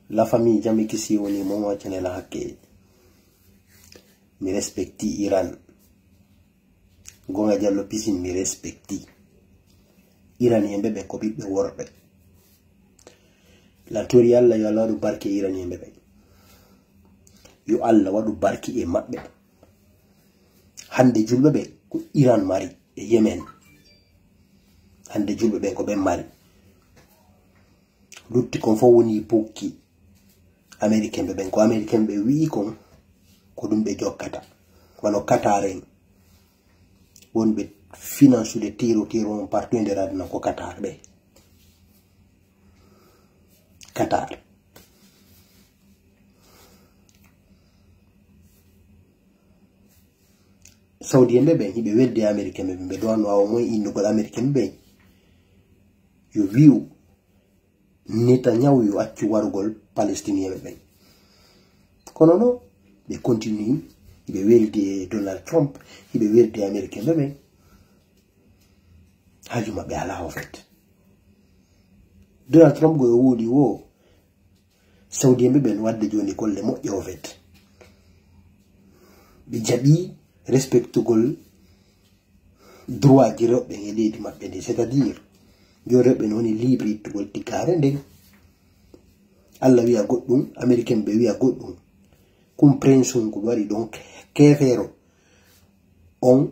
la famille jamais kisi woni momo chane la hakke mi respecti Iran gonga jallo pisine mi respecti Iran yembe be ko bibbe worbe la tori Allah yo Allah du barke Iran yembe be yo Allah wadu barki e mabbe hande julbe be ko Iran mari e Yemen hande julbe be ko be mari lutti kon fo woni pokki American be ko American be wi kon ko dum be jokkata wano Qatar wonbe finance de tiro partout de radna ko Qatar be Qatar Saudi be hibe wedde American be do no aw moy indugol American be yo wiu Netanyahu yo accu warugol palestinien be kono no be continue be welde Donald Trump be welde American be hajuma be ala en fait Donald Trump go wodi wo Saudi be ben wadde joni kolle mo en fait bi jabi respectugol droit di robbe e leydi mabbe ni c'est-à-dire yo robbe non libre itugol tikare ndeng alla wi'a goddum American be wi'a goddum compréhension ko wari donc kefero on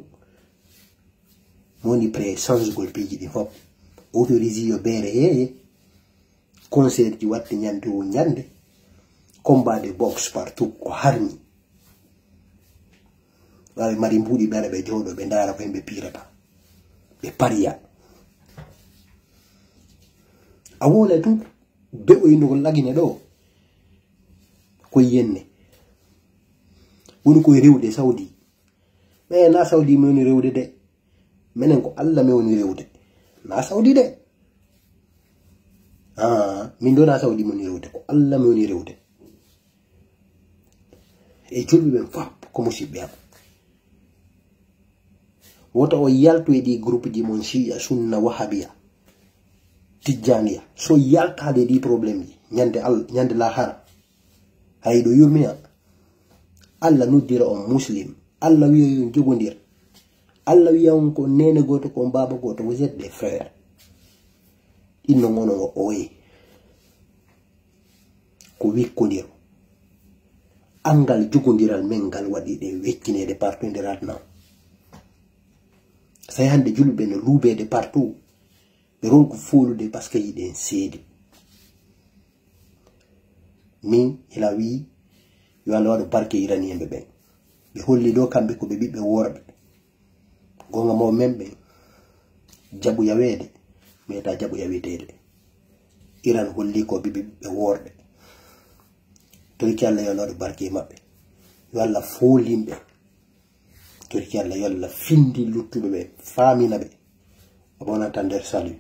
moni présence gol peji di fop autorisé yo bere concert di watti nyande o nyande combat de boxe partout ko harni wala mari mbudi bere be jodo be ndara ko be pirata be paria awola tu be o yino lagine do ko yenne woni ko rewde Saudi me na Saudi mo ni rewde de menen ko Allah me woni rewde na Saudi de min do na Saudi mo ni rewde ko Allah me woni rewde e julbe ben fap ko musibbe am woto o yalto e di groupe di mon Shia sunna wahabiya tijaniya so yaltade di problème nyande la har haydo yurmiya Allah nuddira on muslim Allah wiyo yon jogondir Allah wiya on ko nene goto ko baba goto vous êtes des frères inno ngono ngo oye ko wikkodiro angal jogondiral mengal wadi de wekkinede partout de radna say hande julbe no lubede partout be ronko folude parce que yiden seedi min ila wi yo Allah wadu barke Iranien be holli do kambe ko be bibbe worbe gonga mo membe jabu yawede meta jabu yawetede Iran holli ko bibbe worbe to ki Allah yo Allah wadu barke mabbe yo Allah folimbe to ki Allah yo Allah findi luttube be famina be abona tander salut